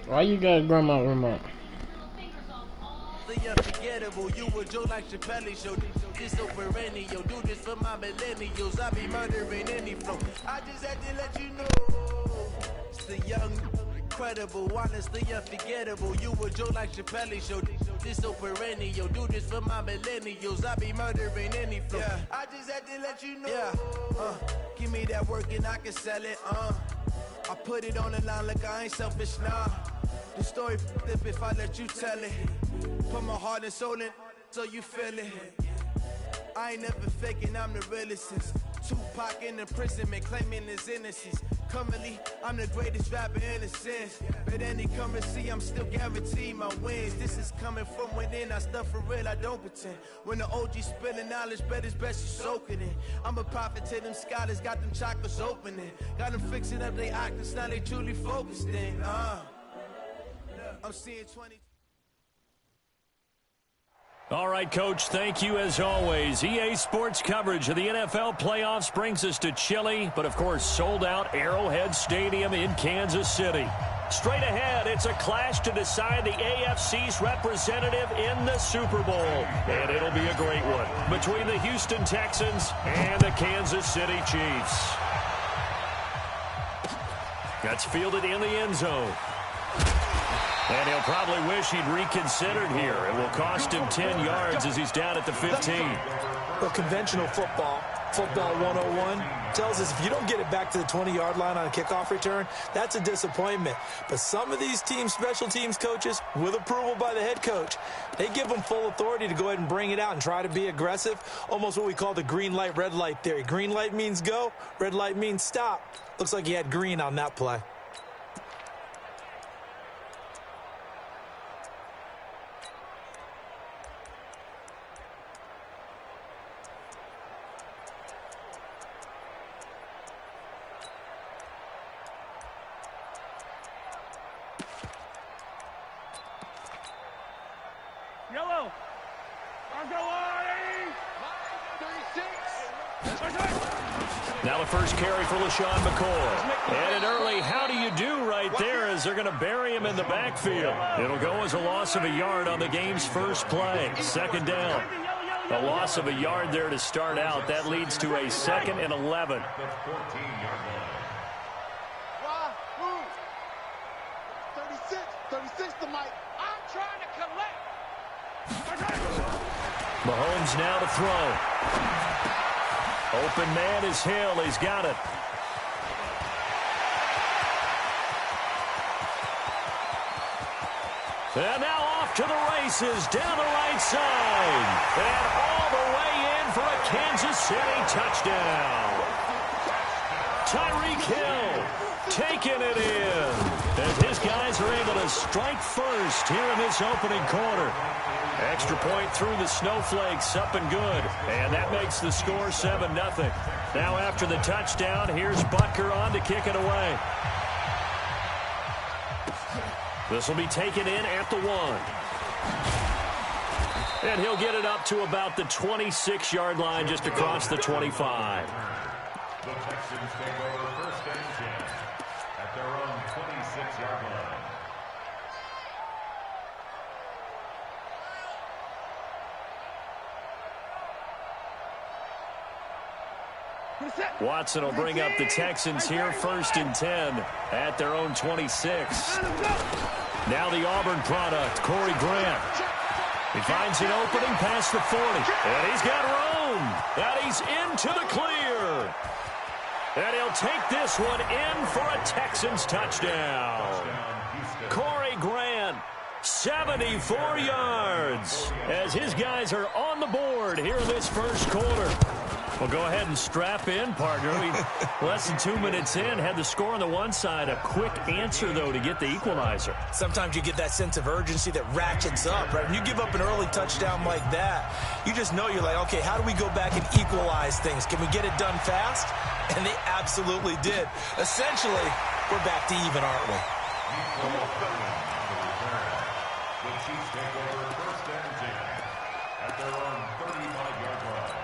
Why you got grandma remote? The unforgettable, you would joke like Chappelle show. This so perennial, do this for my millennials. I be murdering any flow. I just had to let you know. It's the young, incredible, honestly unforgettable. You would joke like Chappelle show. This so perennial, do this for my millennials. I be murdering any flow. Yeah. I just had to let you know. Yeah. Give me that work and I can sell it. I put it on the line like I ain't selfish, nah. The story flip if I let you tell it. Put my heart and soul in so you feel it. I ain't never faking, I'm the realest since Tupac in imprisonment, claiming his innocence. Currently, I'm the greatest rapper in a sense. But any currency, I'm still guaranteed my wins. This is coming from within, I stuff for real, I don't pretend. When the OG spilling knowledge, bet it's best you soak it in. I'm a prophet to them scholars, got them chakras opening. Got them fixing up they actors, now they truly focused in. I'm seeing 20. All right, Coach, thank you as always. EA Sports coverage of the NFL playoffs brings us to chilly, but of course sold-out Arrowhead Stadium in Kansas City. Straight ahead, it's a clash to decide the AFC's representative in the Super Bowl. And it'll be a great one between the Houston Texans and the Kansas City Chiefs. That's fielded in the end zone. And he'll probably wish he'd reconsidered here. It will cost him 10 yards as he's down at the 15. Well, conventional football 101, tells us if you don't get it back to the 20-yard line on a kickoff return, that's a disappointment. But some of these teams, special teams coaches, with approval by the head coach, they give them full authority to go ahead and bring it out and try to be aggressive, almost what we call the green light, red light theory. Green light means go, red light means stop. Looks like he had green on that play. Yellow. Now the first carry for LaShawn McCoy. And an early how do you do right there as they're going to bury him in the backfield. It'll go as a loss of a yard on the game's first play. Second down. A loss of a yard there to start out. That leads to a 2nd and 11. Mahomes now to throw. Open man is Hill. He's got it. And now off to the races down the right side. And all the way in for a Kansas City touchdown. Tyreek Hill taking it in. As his guys are able to strike first here in this opening quarter. Extra point through the snowflakes, up and good. And that makes the score 7-0. Now after the touchdown, here's Butker on to kick it away. This will be taken in at the 1. And he'll get it up to about the 26-yard line just across the 25. The Texans take over first and 10 at their own 26-yard line. Watson will bring up the Texans here first and 10 at their own 26. Now the Auburn product, Corey Grant. He finds an opening past the 40. And he's got room. And he's into the clear. And he'll take this one in for a Texans touchdown. Corey Grant, 74 yards. As his guys are on the board here in this first quarter. Well, go ahead and strap in, partner. Less than 2 minutes in, had the score on the one side. A quick answer, though, to get the equalizer. Sometimes you get that sense of urgency that ratchets up, right? When you give up an early touchdown like that, you just know you're like, okay, how do we go back and equalize things? Can we get it done fast? And they absolutely did. Essentially, we're back to even, aren't we? The Chiefs take over first and 10 at their own 35-yard line.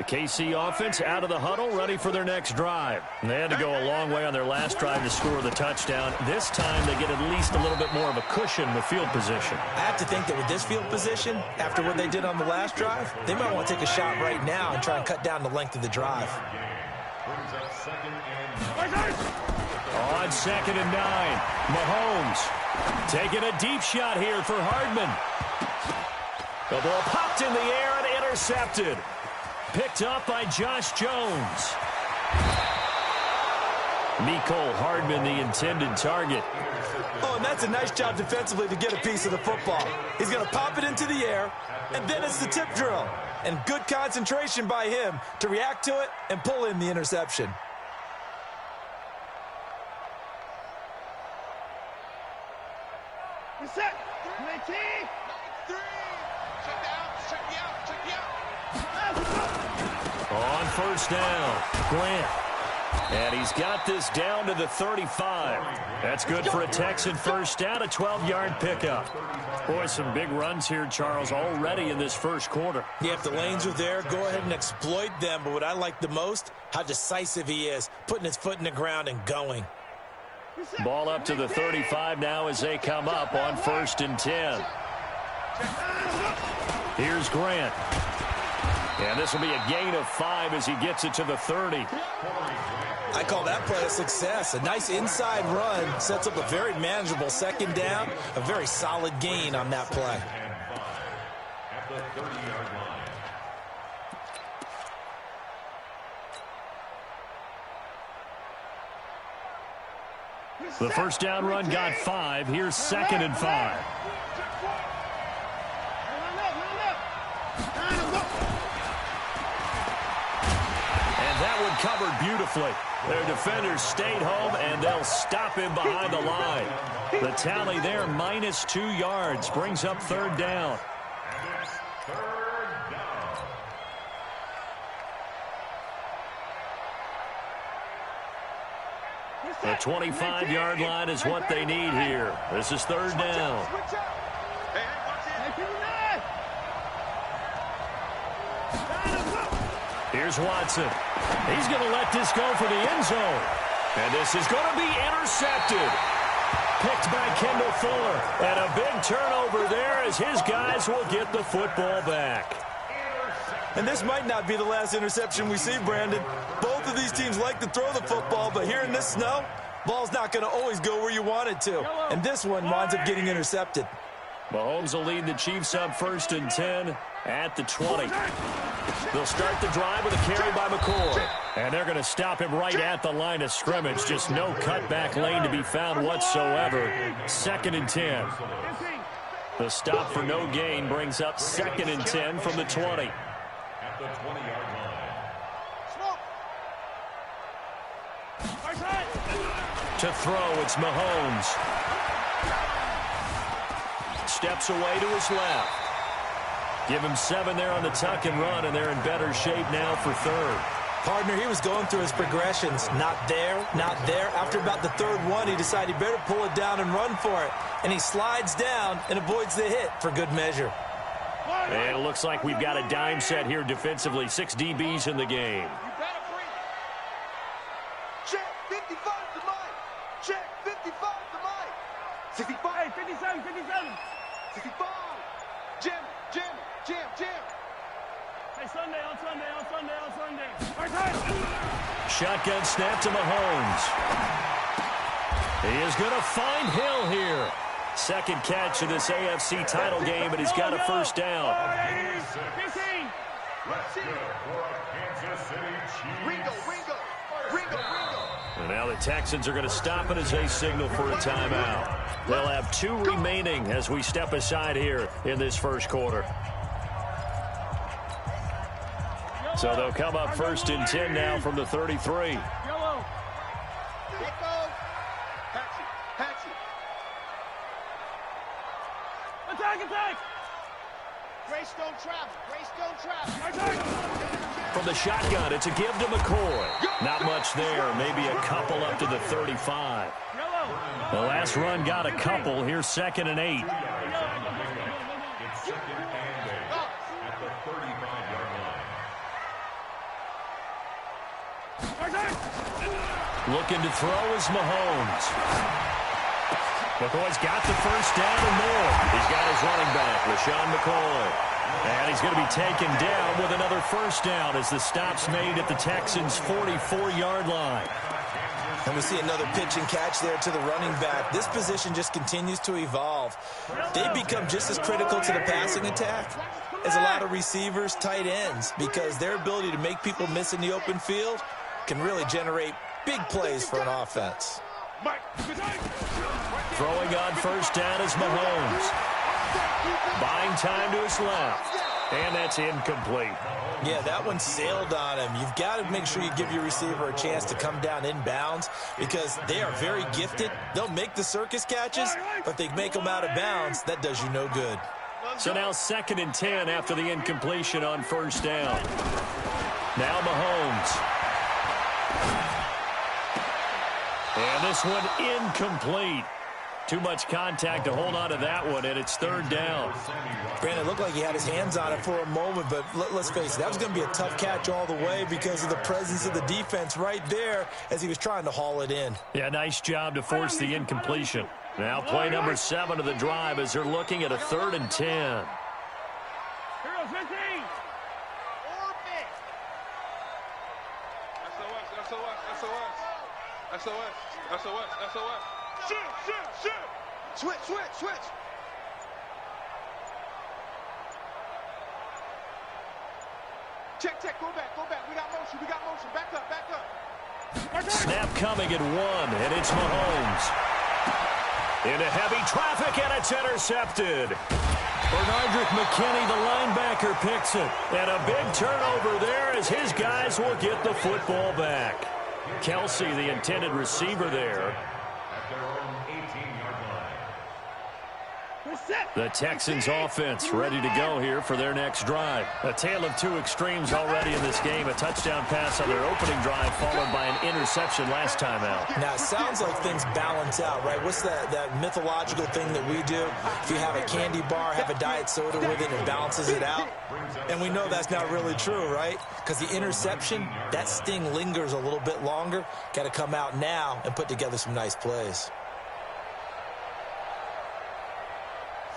KC offense out of the huddle, ready for their next drive. And they had to go a long way on their last drive to score the touchdown. This time they get at least a little bit more of a cushion with field position. I have to think that with this field position, after what they did on the last drive, they might want to take a shot right now and try and cut down the length of the drive. Brings up second and 9. On 2nd and 9, Mahomes taking a deep shot here for Hardman. The ball popped in the air and intercepted. Picked up by Josh Jones. Mecole Hardman, the intended target. Oh, and that's a nice job defensively to get a piece of the football. He's going to pop it into the air, and then it's the tip drill. And good concentration by him to react to it and pull in the interception. Reset. 19. 3. Check me out. Check me out. On first down, Grant. And he's got this down to the 35. That's good for a Texan first down, a 12-yard pickup. Boy, some big runs here, Charles, already in this first quarter. Yeah, if the lanes are there, go ahead and exploit them. But what I like the most, how decisive he is, putting his foot in the ground and going. Ball up to the 35 now as they come up on 1st and 10. Here's Grant. And this will be a gain of 5 as he gets it to the 30. I call that play a success. A nice inside run sets up a very manageable second down. A very solid gain on that play. At the 30-yard line. The first down run got 5. Here's 2nd and 5. Covered beautifully. Their defenders stayed home, and they'll stop him behind the line. The tally there, -2 yards, brings up 3rd down. And it's 3rd down. The 25-yard line is what they need here. This is 3rd down. Here's Watson. He's going to let this go for the end zone. And this is going to be intercepted. Picked by Kendall Fuller. And a big turnover there as his guys will get the football back. And this might not be the last interception we see, Brandon. Both of these teams like to throw the football, but here in this snow, ball's not going to always go where you want it to. And this one winds up getting intercepted. Mahomes will lead the Chiefs up 1st and 10 at the 20. They'll start the drive with a carry by McCoy. And they're going to stop him right at the line of scrimmage. Just no cutback lane to be found whatsoever. 2nd and 10. The stop for no gain brings up 2nd and 10 from the 20. At the 20-yard line. To throw, it's Mahomes. Steps away to his left. Give him 7 there on the tuck and run, and they're in better shape now for 3rd. Partner, he was going through his progressions. Not there, not there. After about the 3rd one, he decided he better pull it down and run for it. And he slides down and avoids the hit for good measure. And it looks like we've got a dime set here defensively. 6 DBs in the game. Check 55 to Mike. Check 55 to Mike. 65, 57, 57. 65. Jim. Hey, Sunday, on Sunday. Right. Shotgun snap to Mahomes. He is going to find Hill here. Second catch of this AFC title game, and he's got a first down. And now the Texans are going to stop it as they signal for a timeout. They'll have 2 remaining as we step aside here in this first quarter. So they'll come up 1st and 10 now from the 33. Grace don't travel. Grace don't travel. From the shotgun, it's a give to McCoy. Not much there, maybe a couple up to the 35. The last run got a couple. Here's 2nd and 8. It's 2nd and 8 at the 35-yard line. Looking to throw is Mahomes. McCoy's got the first down and more. He's got his running back, LaShawn McCoy. And he's going to be taken down with another first down as the stop's made at the Texans' 44-yard line. And we see another pitch and catch there to the running back. This position just continues to evolve. They become just as critical to the passing attack as a lot of receivers, tight ends, because their ability to make people miss in the open field can really generate big plays for an offense. Throwing on first down is Mahomes. Buying time to his left. And that's incomplete. Yeah, that one sailed on him. You've got to make sure you give your receiver a chance to come down inbounds because they are very gifted. They'll make the circus catches, but they make them out of bounds. That does you no good. So now 2nd and 10 after the incompletion on first down. Now Mahomes. And this one incomplete. Too much contact to hold on to that one, and it's 3rd down. Granted, it looked like he had his hands on it for a moment, but let's face it, that was going to be a tough catch all the way because of the presence of the defense right there as he was trying to haul it in. Yeah, nice job to force the incompletion. Now play number 7 of the drive as they're looking at a 3rd and 10. SOS. Shoot. Switch. Check. Go back. We got motion. Back up. Snap coming at 1, and it's Mahomes. Into heavy traffic, and it's intercepted. Bernardrick McKinney, the linebacker, picks it. And a big turnover there as his guys will get the football back. Kelsey, the intended receiver there. At their own 18-yard line. The Texans offense ready to go here for their next drive. A tale of 2 extremes already in this game. A touchdown pass on their opening drive followed by an interception last time out. Now, it sounds like things balance out, right? What's that mythological thing that we do? If you have a candy bar, have a diet soda with it, it balances it out. And we know that's not really true, right? Because the interception, that sting lingers a little bit longer. Got to come out now and put together some nice plays.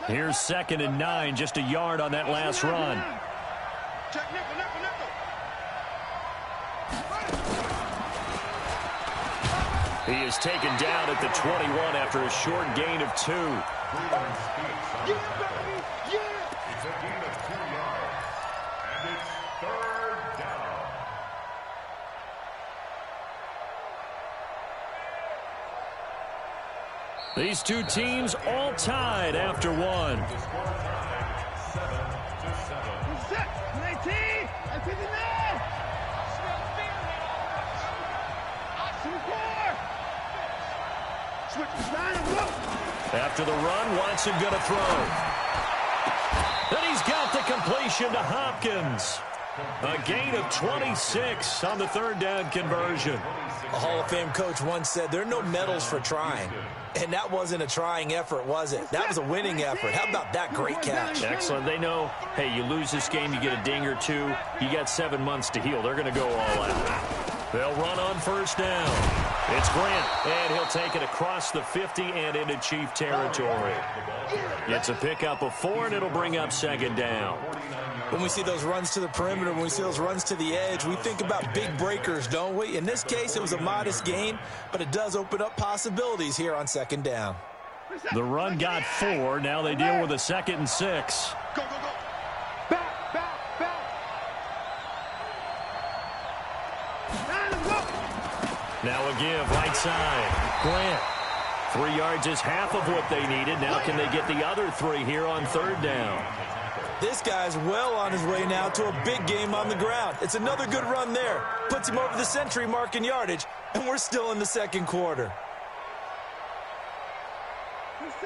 Here's 2nd and 9, just a yard on that last run. Check nickel. He is taken down at the 21 after a short gain of 2. It's a gain of 2 yards, and it's 3rd down. These 2 teams all tied after 1. The score tied 7-7. After the run, Watson going to throw. Then he's got the completion to Hopkins. A gain of 26 on the 3rd down conversion. A Hall of Fame coach once said, there are no medals for trying. And that wasn't a trying effort, was it? That was a winning effort. How about that great catch? Excellent. They know, hey, you lose this game, you get a ding or 2. You got 7 months to heal. They're going to go all out. They'll run on first down. It's Grant, and he'll take it across the 50 and into Chief territory. It's a pickup of 4, and it'll bring up 2nd down. When we see those runs to the perimeter, when we see those runs to the edge, we think about big breakers, don't we? In this case, it was a modest gain, but it does open up possibilities here on second down. The run got 4. Now they deal with a 2nd and 6. Go, go, go. Back, back, back. Now a give, right side. Grant. 3 yards is half of what they needed. Now can they get the other 3 here on third down? This guy's well on his way now to a big game on the ground. It's another good run there. Puts him over the century mark in yardage, and we're still in the second quarter.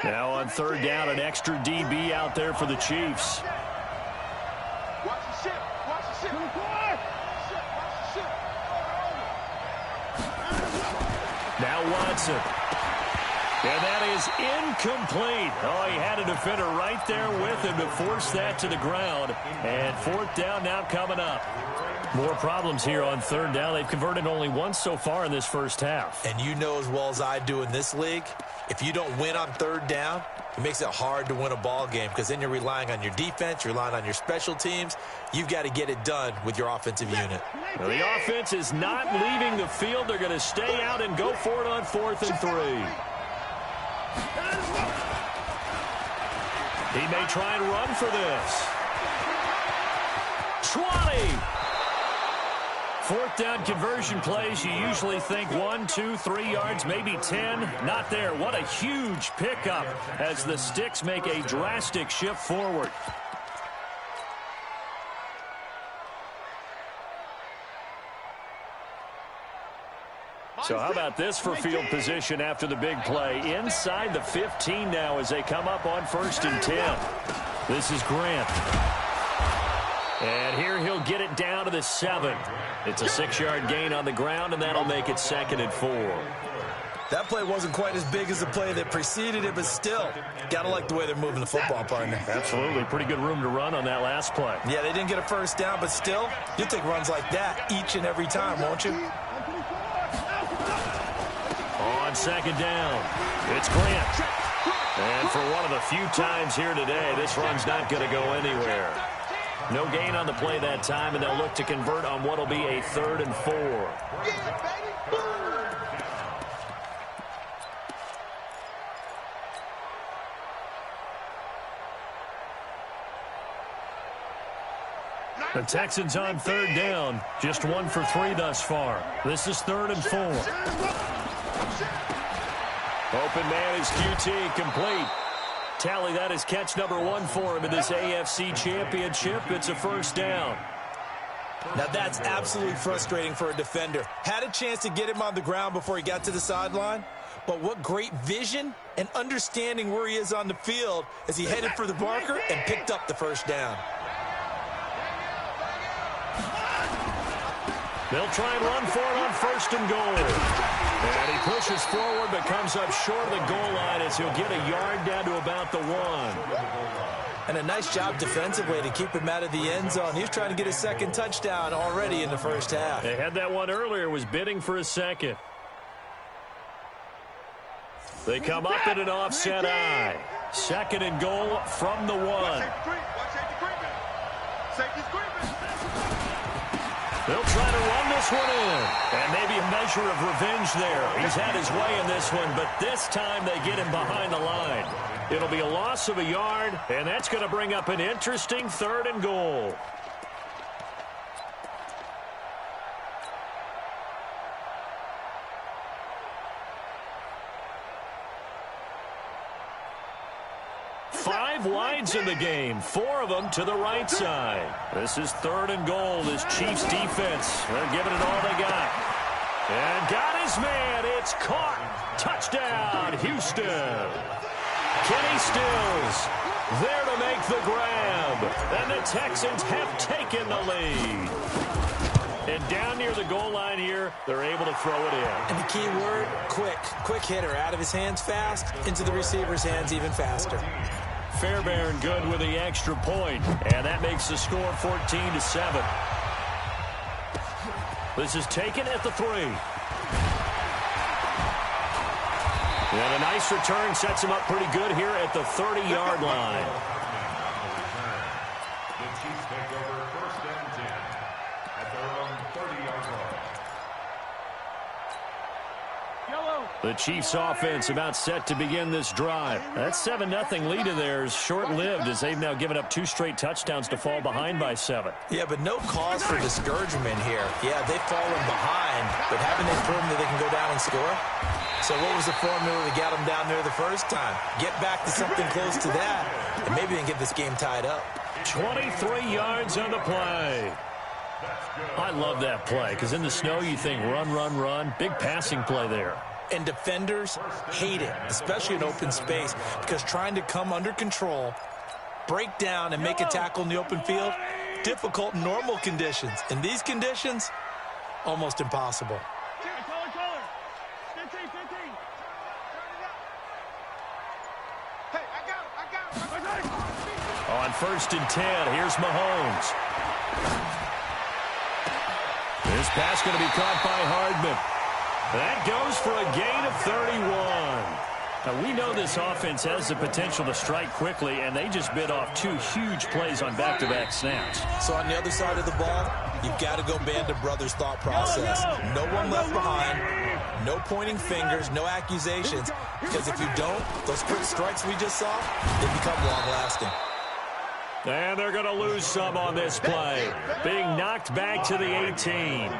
Now on third down, an extra DB out there for the Chiefs. Watch the ship. Watch the ship. Watch the ship. Now Watson. And that is incomplete. Oh, he had a defender right there with him to force that to the ground. And fourth down now coming up. More problems here on third down. They've converted only once so far in this first half. And you know as well as I do in this league, if you don't win on third down, it makes it hard to win a ball game because then you're relying on your defense, you're relying on your special teams. You've got to get it done with your offensive unit. Well, the offense is not leaving the field. They're going to stay out and go for it on 4th and 3. He may try and run for this. 20. Fourth down conversion plays, you usually think 1, 2, 3 yards, maybe 10. Not there. What a huge pickup as the Sticks make a drastic shift forward. So how about this for field position after the big play? Inside the 15 now as they come up on 1st and 10. This is Grant. And here he'll get it down to the 7. It's a 6-yard gain on the ground, and that'll make it 2nd and 4. That play wasn't quite as big as the play that preceded it, but still, got to like the way they're moving the football, partner. Absolutely. Pretty good room to run on that last play. Yeah, they didn't get a first down, but still, you'll take runs like that each and every time, won't you? On 2nd down, it's Grant. And for one of the few times here today, this run's not going to go anywhere. No gain on the play that time, and they'll look to convert on what will be a 3rd and 4. The Texans on third down, just 1 for 3 thus far. This is 3rd and 4. Open man is QT, complete. Tally, that is catch number 1 for him in this AFC Championship. It's a first down. Now that's absolutely frustrating for a defender. Had a chance to get him on the ground before he got to the sideline, but what great vision and understanding where he is on the field as he headed for the marker and picked up the first down. They'll try and run for it on 1st and goal. And he pushes forward but comes up short of the goal line as he'll get a yard down to about the 1. And a nice job defensively to keep him out of the end zone. He was trying to get his 2nd touchdown already in the first half. They had that one earlier, was bidding for a 2nd. They come up in an offset eye. 2nd and goal from the 1. They'll try to run this one in. And maybe a measure of revenge there. He's had his way in this one, but this time they get him behind the line. It'll be a loss of a yard, and that's going to bring up an interesting 3rd and goal. Five wides in the game, 4 of them to the right side. This is 3rd and goal. This Chiefs defense, they're giving it all they got. And got his man. It's caught. Touchdown, Houston. Kenny Stills there to make the grab. And the Texans have taken the lead. And down near the goal line here, they're able to throw it in. And the key word, quick. Quick hitter. Out of his hands fast, into the receiver's hands even faster. Fairbairn good with the extra point. And that makes the score 14-7. This is taken at the 3. And a nice return sets him up pretty good here at the 30-yard line. The Chiefs take over The Chiefs offense about set to begin this drive. That 7-0 lead in there is short-lived as they've now given up 2 straight touchdowns to fall behind by 7. Yeah, but no cause for discouragement here. Yeah, they've fallen behind, but haven't they proven that they can go down and score? So what was the formula that got them down there the first time? Get back to something close to that, and maybe they can get this game tied up. 23 yards on the play. I love that play because in the snow you think run, run, run. Big passing play there. And defenders hate it, especially in open space, because trying to come under control, break down, and make a tackle in the open field, difficult in normal conditions. In these conditions, almost impossible. On 1st and 10, here's Mahomes. This pass going to be caught by Hardman. That goes for a gain of 31. Now, we know this offense has the potential to strike quickly, and they just bit off 2 huge plays on back-to-back snaps. So on the other side of the ball, you've got to go Band of Brothers thought process. No one left behind, no pointing fingers, no accusations, because if you don't, those quick strikes we just saw, they become long-lasting. And they're going to lose some on this play, being knocked back to the 18.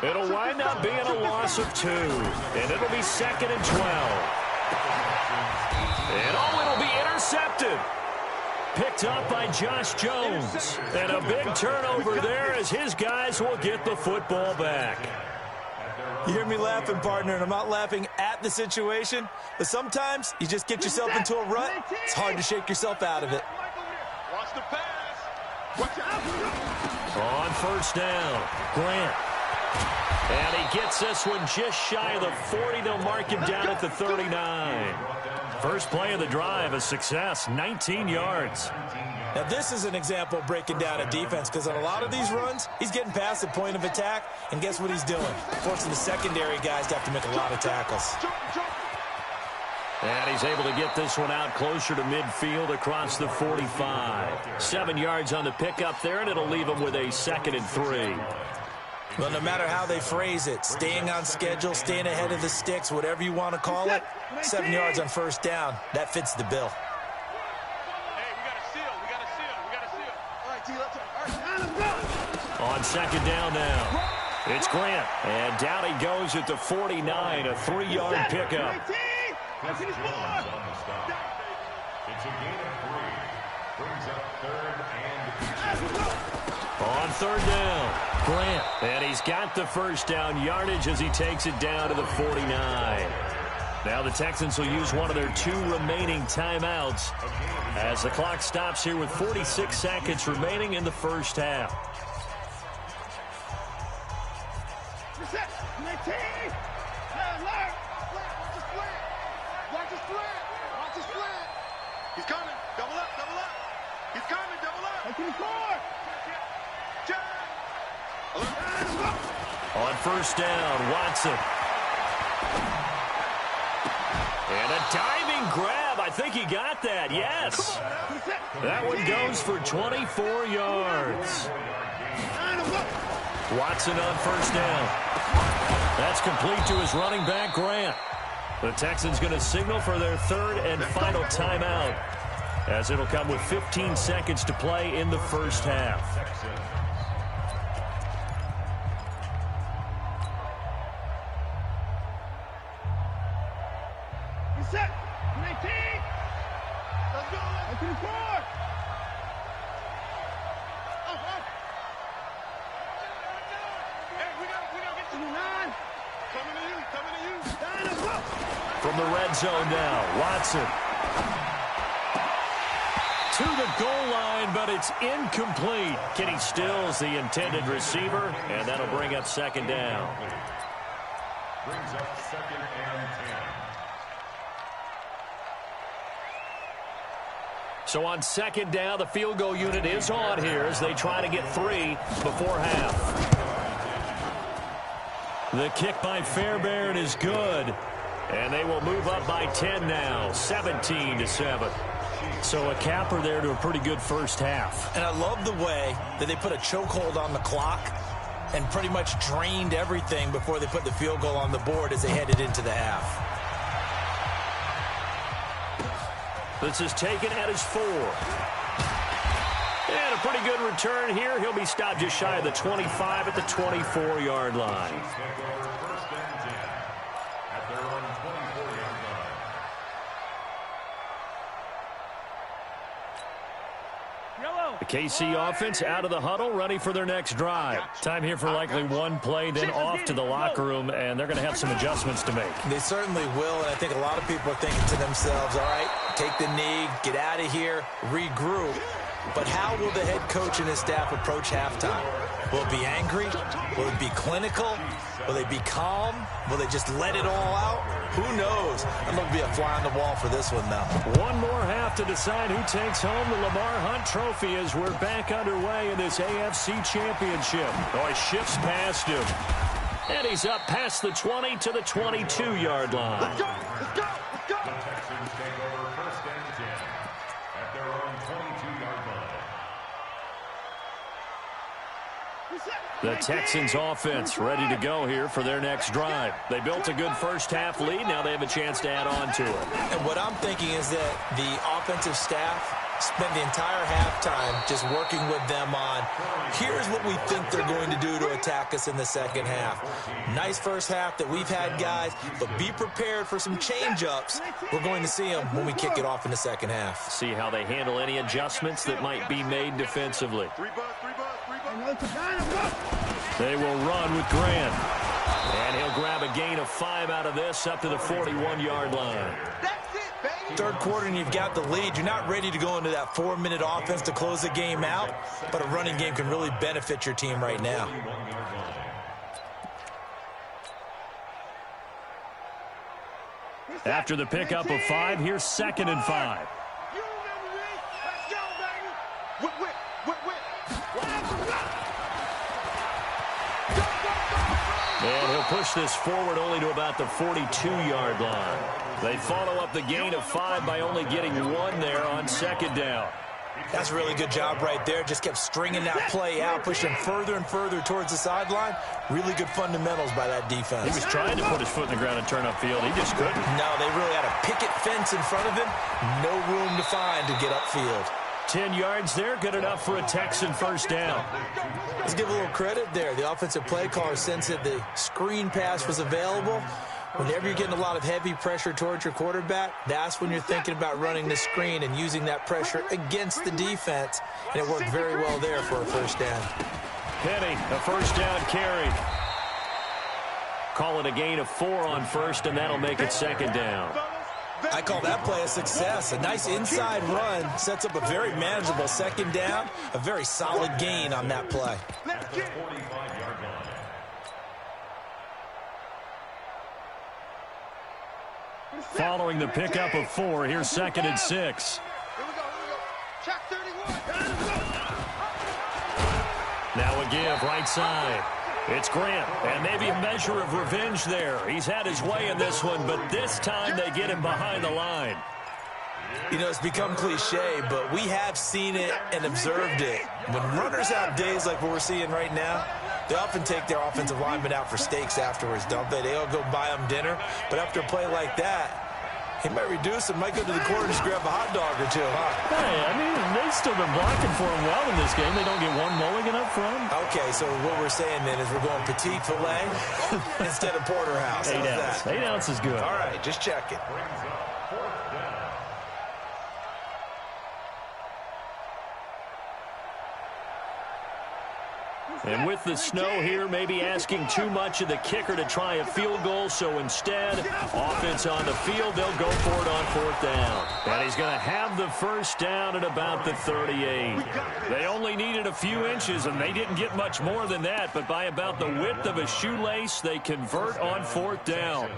It'll wind up being a loss of 2, and it'll be 2nd and 12. And it'll be intercepted. Picked up by Josh Jones. And a big turnover there as his guys will get the football back. You hear me laughing, partner, and I'm not laughing at the situation, but sometimes you just get yourself into a rut. It's hard to shake yourself out of it. Watch the pass. Watch out. On 1st down, Grant. And he gets this one just shy of the 40. They'll mark him down at the 39. First play of the drive, a success, 19 yards. Now, this is an example of breaking down a defense because on a lot of these runs, he's getting past the point of attack, and guess what he's doing? Forcing the secondary guys to have to make a lot of tackles. And he's able to get this one out closer to midfield across the 45. 7 yards on the pickup there, and it'll leave him with a 2nd and 3. Well, no matter how they phrase it, staying on schedule, staying ahead of the sticks, whatever you want to call it, 7 yards on 1st down, that fits the bill. Hey, we got a seal. We got a seal. We got a seal. All right, T, let's go. On 2nd down now, it's Grant. And down he goes at the 49, a 3-yard pickup. It's a gain of 3. Brings up 3rd and 2. On 3rd down, Grant. And he's got the 1st down yardage as he takes it down to the 49. Now the Texans will use one of their 2 remaining timeouts as the clock stops here with 46 seconds remaining in the first half. He's coming. Double up, double up. He's coming, double up. Take him forward. On 1st down, Watson. And a diving grab. I think he got that. Yes. That one goes for 24 yards. Watson on 1st down. That's complete to his running back, Grant. The Texans going to signal for their 3rd and final timeout as it'll come with 15 seconds to play in the first half. Set. 19. Let's go. Let's go. Forward. Hey, we gotta get to the 9. Coming to you. Coming to you. From the red zone now, Watson. To the goal line, but it's incomplete. Kenny Stills, the intended receiver, and that'll bring up 2nd down. Brings up 2nd and 10. So on 2nd down, the field goal unit is on here as they try to get 3 before half. The kick by Fairbairn is good. And they will move up by 10 now, 17-7. So a capper there to a pretty good first half. And I love the way that they put a chokehold on the clock and pretty much drained everything before they put the field goal on the board as they headed into the half. This is taken at his 4. And a pretty good return here. He'll be stopped just shy of the 25 at the 24-yard line. The KC offense out of the huddle, ready for their next drive. Time here for likely one play, then off to the locker room, and they're going to have some adjustments to make. They certainly will, and I think a lot of people are thinking to themselves, all right, take the knee, get out of here, regroup. But how will the head coach and his staff approach halftime? Will it be angry? Will it be clinical? Will they be calm? Will they just let it all out? Who knows? I'm going to be a fly on the wall for this one now. One more half to decide who takes home the Lamar Hunt Trophy as we're back underway in this AFC Championship. Oh, he shifts past him. And he's up past the 20 to the 22-yard line. Let's go! Let's go! Let's go! The Texans take over 1st and 10 at their own 22-yard line. The Texans offense ready to go here for their next drive. They built a good first half lead. Now they have a chance to add on to it. And what I'm thinking is that the offensive staff spent the entire halftime just working with them on, here's what we think they're going to do to attack us in the second half. Nice first half that we've had, guys, but be prepared for some change-ups. We're going to see them when we kick it off in the second half. See how they handle any adjustments that might be made defensively. They will run with Grant. And he'll grab a gain of 5 out of this up to the 41-yard line. That's it, baby! Third quarter and you've got the lead. You're not ready to go into that 4-minute offense to close the game out, but a running game can really benefit your team right now. After the pickup of 5, here's 2nd and 5. You remember this? Let's go, baby! Whip. And he'll push this forward only to about the 42-yard line. They follow up the gain of 5 by only getting 1 there on 2nd down. That's a really good job right there. Just kept stringing that play out, pushing further and further towards the sideline. Really good fundamentals by that defense. He was trying to put his foot in the ground and turn upfield. He just couldn't. No, they really had a picket fence in front of him. No room to find to get upfield. 10 yards there, good enough for a Texan first down. Let's give a little credit there. The offensive play caller sensed that the screen pass was available. Whenever you're getting a lot of heavy pressure towards your quarterback, that's when you're thinking about running the screen and using that pressure against the defense. And it worked very well there for a first down. Penny, a first down carry. Call it a gain of 4 on 1st, and that'll make it 2nd down. I call that play a success. A nice inside run sets up a very manageable 2nd down. A very solid gain on that play. Following the pickup of 4, here's 2nd and 6. Here we go. Check 31. Now a give, right side. It's Grant, and maybe a measure of revenge there. He's had his way in this one, but this time they get him behind the line. You know, it's become cliche, but we have seen it and observed it. When runners have days like what we're seeing right now, they often take their offensive linemen out for steaks afterwards, don't they? They all go buy them dinner, but after a play like that, he might reduce and might go to the corner and just grab a hot dog or two, huh? Hey, I mean, they've still been blocking for him well in this game. They don't get one mulligan up front. Okay, so what we're saying then is we're going petite filet instead of porterhouse. 8 ounce. 8 ounce is good. All right, just checking. And with the snow here, maybe asking too much of the kicker to try a field goal. So instead, offense on the field, they'll go for it on 4th down. And he's going to have the first down at about the 38. They only needed a few inches, and they didn't get much more than that. But by about the width of a shoelace, they convert on 4th down.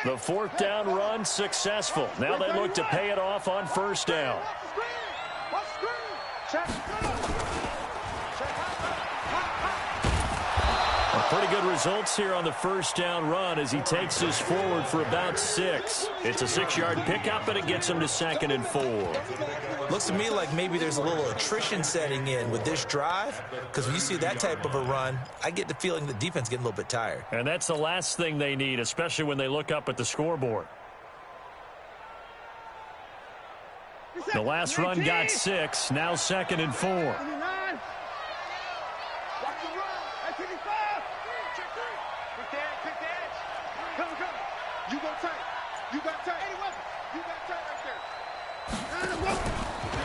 The 4th down run successful. Now they look to pay it off on 1st down. A Pretty good results here on the first down run as he takes us forward for about 6. It's a 6-yard pickup, and it gets him to 2nd and 4. Looks to me like maybe there's a little attrition setting in with this drive, because when you see that type of a run, I get the feeling the defense getting a little bit tired. And that's the last thing they need, especially when they look up at the scoreboard. The last run got 6, now 2nd and 4.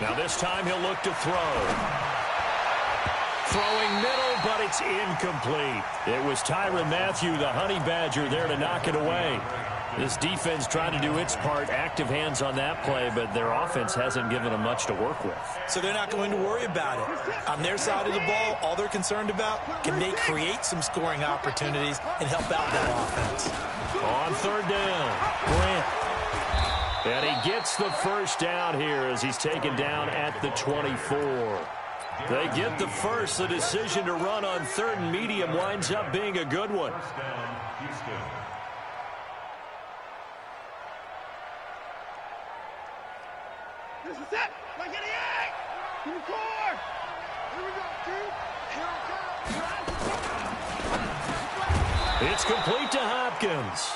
Now this time he'll look to throw. Throwing middle, but it's incomplete. It was Tyrann Mathieu, the Honey Badger, there to knock it away. This defense trying to do its part, active hands on that play, but their offense hasn't given them much to work with. So they're not going to worry about it. On their side of the ball, all they're concerned about, can they create some scoring opportunities and help out that offense? On 3rd down, Grant. And he gets the first down here as he's taken down at the 24. They get the first. The decision to run on 3rd and medium winds up being a good one. This is it. Like an egg. Here we go, dude. It's complete to Hopkins.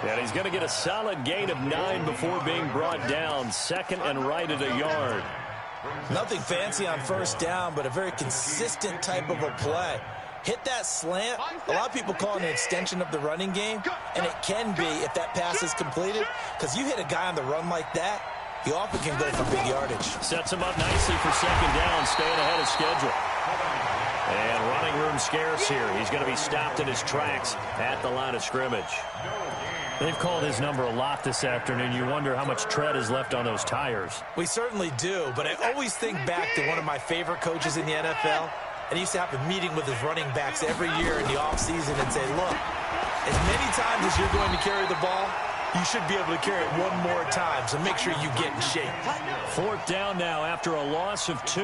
And he's going to get a solid gain of 9 before being brought down. 2nd and right at a yard. Nothing fancy on 1st down, but a very consistent type of a play. Hit that slant. A lot of people call it an extension of the running game, and it can be if that pass is completed, because you hit a guy on the run like that, he often can go for big yardage. Sets him up nicely for 2nd down, staying ahead of schedule. And running room scarce here. He's going to be stopped in his tracks at the line of scrimmage. They've called his number a lot this afternoon. You wonder how much tread is left on those tires. We certainly do, but I always think back to one of my favorite coaches in the NFL, and he used to have a meeting with his running backs every year in the offseason and say, look, as many times as you're going to carry the ball, you should be able to carry it one more time, so make sure you get in shape. 4th down now after a loss of 2.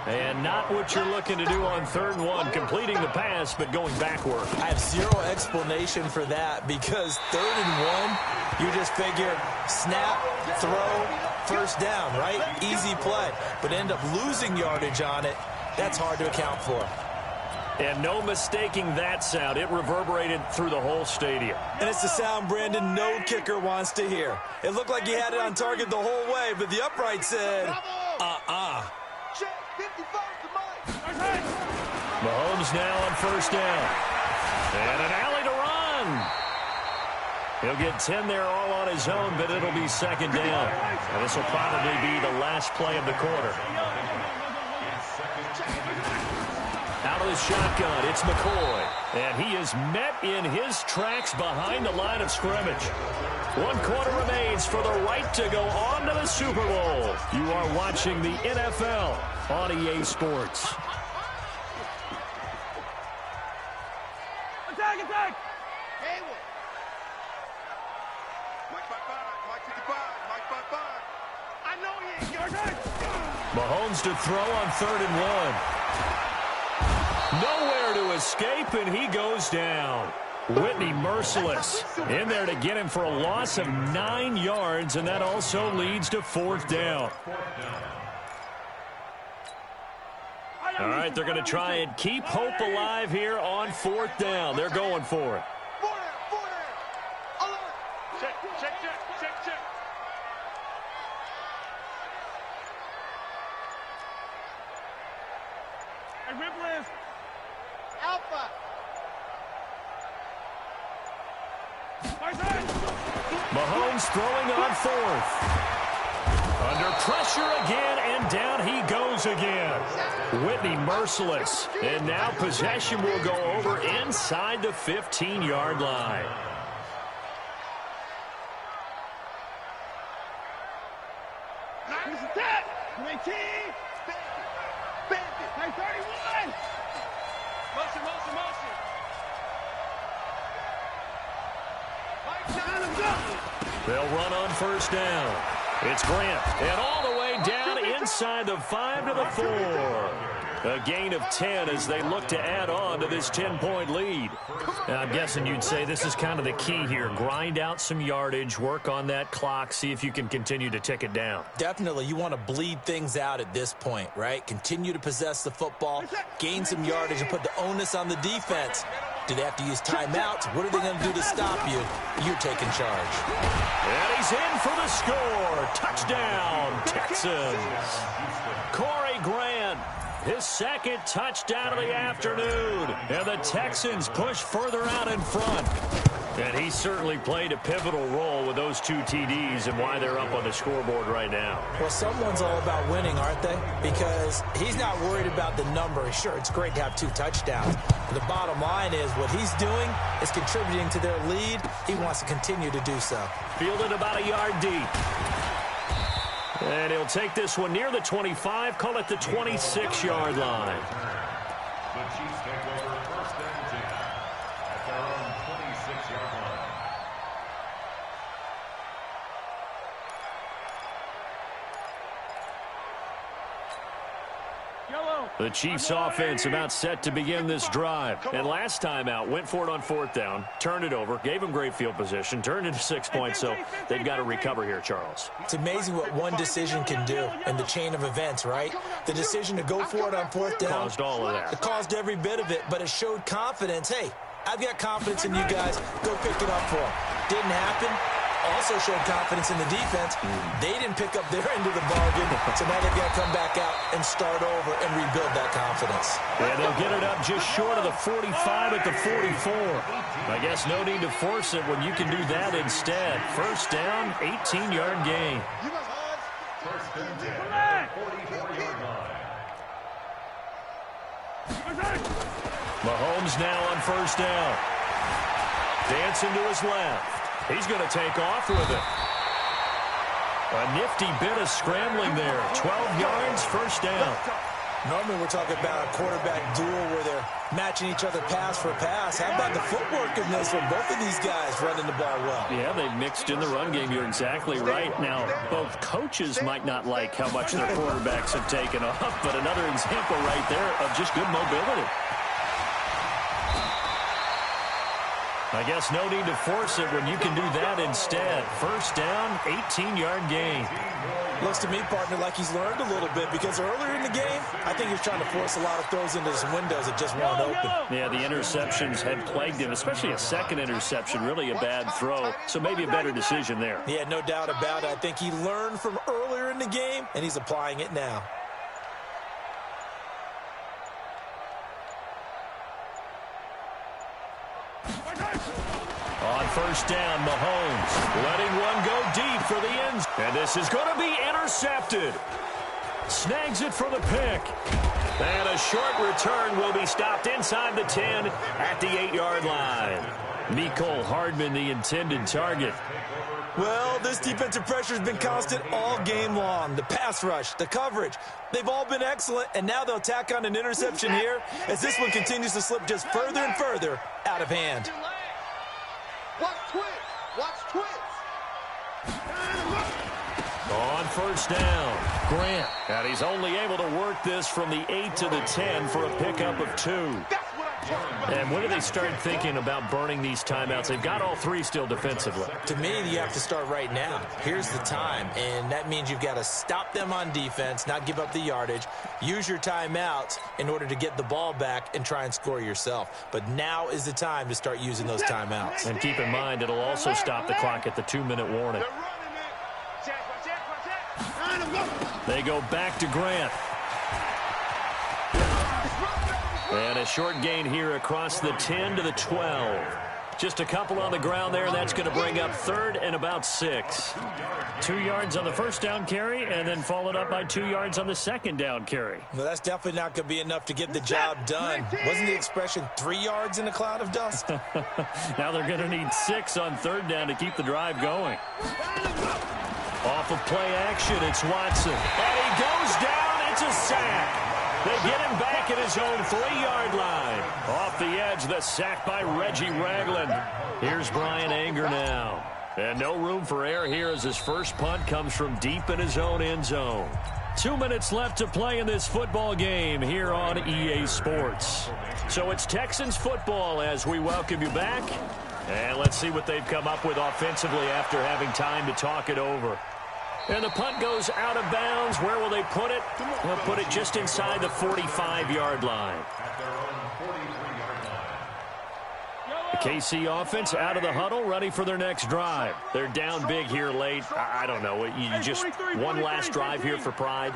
And not what you're looking to do on 3rd and 1, completing the pass, but going backward. I have zero explanation for that, because 3rd and 1, you just figure snap, throw, 1st down, right? Easy play. But end up losing yardage on it. That's hard to account for. And no mistaking that sound. It reverberated through the whole stadium. And it's the sound Brandon no kicker wants to hear. It looked like he had it on target the whole way, but the upright said, Check 55 to Mike. Mahomes now on 1st down. And an alley to run. He'll get 10 there all on his own, but it'll be 2nd down. And this will probably be the last play of the quarter. Out of the shotgun, it's McCoy. And he is met in his tracks behind the line of scrimmage. 1 quarter remains for the right to go on to the Super Bowl. You are watching the NFL on EA Sports. Attack, attack. Hayward. Mike 55, Mike 55, Mike 55. I know he ain't yours. Mahomes to throw on 3rd and 1. Nowhere to escape, and he goes down. Whitney Merciless in there to get him for a loss of 9 yards, and that also leads to 4th down. All right, they're going to try and keep hope alive here on 4th down. They're going for it. Check, check, check, check, check. Hey, Ripple is Alpha. Mahomes throwing on 4th. Under pressure again, and down he goes again. Whitney Merciless. And now possession will go over inside the 15-yard line. Nice attack. 19. Bandit. Hey, 31. Motion, motion, motion. They'll run on 1st down. It's Grant, and all the way down inside the 5 to the 4. A gain of 10 as they look to add on to this 10-point lead. Now, I'm guessing you'd say this is kind of the key here. Grind out some yardage, work on that clock, see if you can continue to tick it down. Definitely. You want to bleed things out at this point, right? Continue to possess the football, gain some yardage, and put the onus on the defense. Do they have to use timeouts? What are they going to do to stop you? You're taking charge. And he's in for the score. Touchdown, Texans. Corey Grant, his second touchdown of the afternoon. And the Texans push further out in front. And he certainly played a pivotal role with those 2 TDs and why they're up on the scoreboard right now. Well, someone's all about winning, aren't they? Because he's not worried about the number. Sure, it's great to have 2 touchdowns. But the bottom line is what he's doing is contributing to their lead. He wants to continue to do so. Fielded about a yard deep. And he'll take this one near the 25, call it the 26-yard line. The Chiefs take over first and 10 at their own 26-yard line. The Chiefs offense about set to begin this drive. And last time out, went for it on 4th down, turned it over, gave them great field position, turned it to 6 points, so they've got to recover here, Charles. It's amazing what one decision can do in the chain of events, right? The decision to go for it on 4th down. Caused all of that. It caused every bit of it, but it showed confidence. Hey, I've got confidence in you guys. Go pick it up for them. Didn't happen. Also showed confidence in the defense. They didn't pick up their end of the bargain, so now they've got to come back out and start over and rebuild that confidence. And they'll get it up just short of the 45 at the 44. I guess no need to force it when you can do that instead. First down, 18-yard gain. First and 10 at the 44-yard line. Mahomes now on first down. Dancing to his left. He's going to take off with it. A nifty bit of scrambling there. 12 yards, first down. Normally we're talking about a quarterback duel where they're matching each other pass for pass. How about the footwork in this from both of these guys running the ball well? Yeah, they've mixed in the run game. You're exactly right. Now, both coaches might not like how much their quarterbacks have taken off, but another example right there of just good mobility. I guess no need to force it when you can do that instead. First down, 18-yard gain. Looks to me, partner, like he's learned a little bit because earlier in the game, I think he was trying to force a lot of throws into some windows that just weren't open. Yeah, the interceptions had plagued him, especially a second interception, really a bad throw. So maybe a better decision there. Yeah, no doubt about it. I think he learned from earlier in the game, and he's applying it now. On first down, Mahomes letting one go deep for the end. And this is going to be intercepted. Snags it for the pick. And a short return will be stopped inside the 10 at the 8-yard line. Mecole Hardman, the intended target. Well, this defensive pressure has been constant all game long. The pass rush, the coverage, they've all been excellent, and now they'll tack on an interception here as this one continues to slip just further and further out of hand. Watch twins. Watch twins. On first down, Grant. And he's only able to work this from the 8 to the 10 for a pickup of 2. And when do they start thinking about burning these timeouts? They've got all 3 still defensively. To me, you have to start right now. Here's the time, and that means you've got to stop them on defense, not give up the yardage, use your timeouts in order to get the ball back and try and score yourself. But now is the time to start using those timeouts. And keep in mind, it'll also stop the clock at the 2-minute warning. They go back to Grant. And a short gain here across the 10 to the 12. Just a couple on the ground there. That's going to bring up 3rd and about 6. 2 yards on the first down carry, and then followed up by 2 yards on the second down carry. Well, that's definitely not going to be enough to get the job done. Wasn't the expression 3 yards in a cloud of dust? Now they're going to need 6 on 3rd down to keep the drive going. Off of play action, it's Watson. And he goes down. It's a sack. They get him back at his own 3-yard line. Off the edge, the sack by Reggie Ragland. Here's Brian Anger now. And no room for error here as his first punt comes from deep in his own end zone. 2 minutes left to play in this football game here on EA Sports. So it's Texans football as we welcome you back. And let's see what they've come up with offensively after having time to talk it over. And the punt goes out of bounds. Where will they put it? They'll put it just inside the 45-yard line. The KC offense out of the huddle, ready for their next drive. They're down big here late. I don't know. You just one last drive here for pride.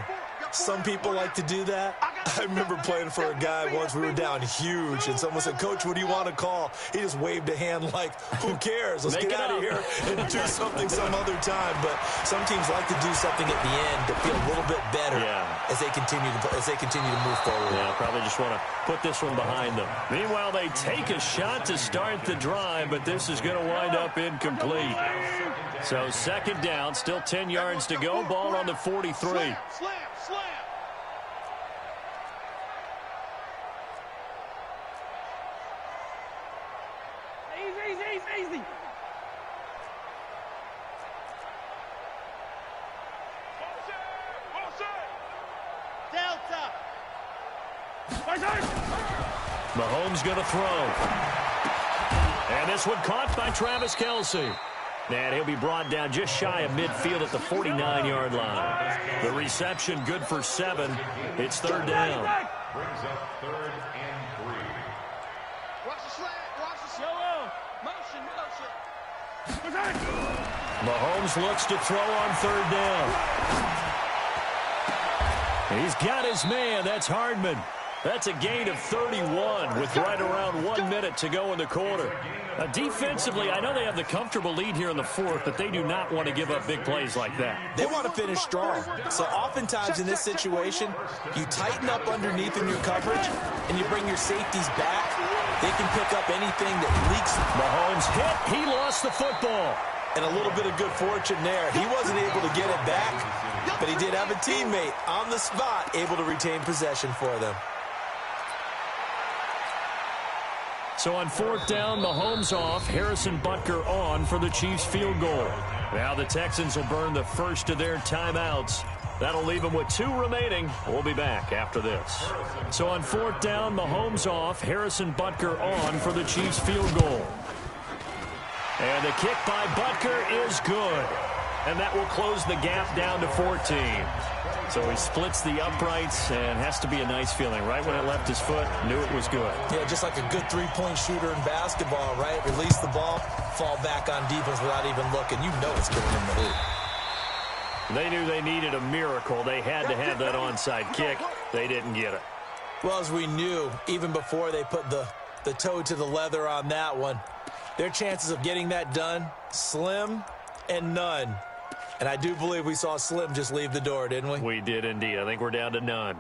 Some people like to do that. I remember playing for a guy once. We were down huge, and someone said, "Coach, what do you want to call?" He just waved a hand like, "Who cares? Let's get out of here and do something some other time." But some teams like to do something at the end to feel a little bit better as they continue to move forward. Yeah, probably just want to put this one behind them. Meanwhile, they take a shot to start the drive, but this is going to wind up incomplete. So second down, still 10 yards to go. Ball on the 43. Slam. Easy. Delta. Mahomes going to throw. And this one caught by Travis Kelce. And he'll be brought down just shy of midfield at the 49-yard line. The reception good for 7. It's third down. Brings up 3rd and 3. Watch the slant. Motion. Mahomes looks to throw on third down. He's got his man. That's Hardman. That's a gain of 31 with right around 1 minute to go in the quarter. Defensively, I know they have the comfortable lead here in the fourth, but they do not want to give up big plays like that. They want to finish strong. So oftentimes in this situation, you tighten up underneath in your coverage, and you bring your safeties back. They can pick up anything that leaks. Mahomes hit. He lost the football. And a little bit of good fortune there. He wasn't able to get it back, but he did have a teammate on the spot able to retain possession for them. So on fourth down, Mahomes off, Harrison Butker on for the Chiefs field goal. Now the Texans will burn the first of their timeouts. That'll leave them with 2 remaining. We'll be back after this. So on fourth down, Mahomes off, Harrison Butker on for the Chiefs field goal. And the kick by Butker is good. And that will close the gap down to 14. So he splits the uprights, and has to be a nice feeling. Right when it left his foot, knew it was good. Yeah, just like a good three-point shooter in basketball, right? Release the ball, fall back on defense without even looking. You know it's going in the hoop. They knew they needed a miracle. They had to have that onside kick. They didn't get it. Well, as we knew, even before they put the toe to the leather on that one, their chances of getting that done, slim and none. And I do believe we saw Slim just leave the door, didn't we? We did indeed. I think we're down to none.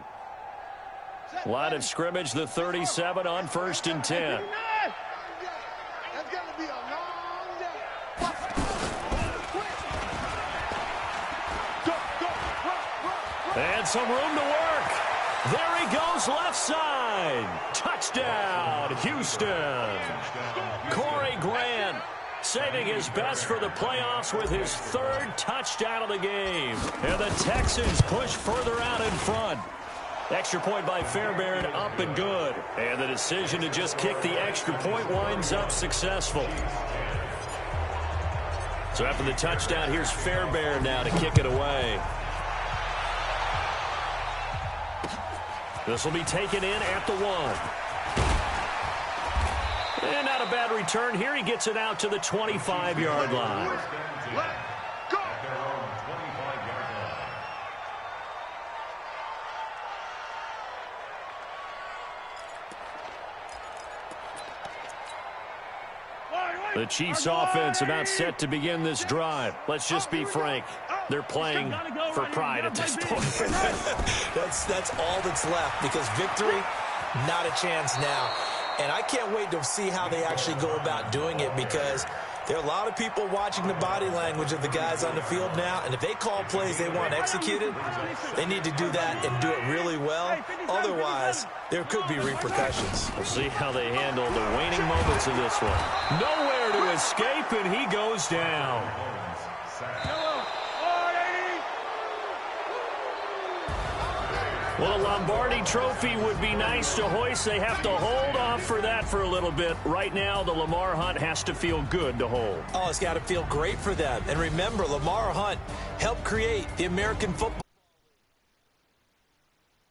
Line of scrimmage, the 37 on 1st and 10. That's going to be a long day. And some room to work. There he goes, left side. Touchdown, Houston. Corey Grant saving his best for the playoffs with his 3rd touchdown of the game. And the Texans push further out in front. Extra point by Fairbairn, up and good. And the decision to just kick the extra point winds up successful. So after the touchdown, here's Fairbairn now to kick it away. This will be taken in at the 1. And not a bad return here. He gets it out to the 25-yard line. The Chiefs offense about set to begin this drive. Let's just be frank. They're playing for pride at this point. That's all that's left, because victory, not a chance now. And I can't wait to see how they actually go about doing it, because there are a lot of people watching the body language of the guys on the field now, and if they call plays they want executed, they need to do that and do it really well. Otherwise, there could be repercussions. We'll see how they handle the waning moments of this one. Nowhere to escape, and he goes down. Well, a Lombardi trophy would be nice to hoist. They have to hold off for that for a little bit. Right now, the Lamar Hunt has to feel good to hold. Oh, it's got to feel great for them. And remember, Lamar Hunt helped create the American Football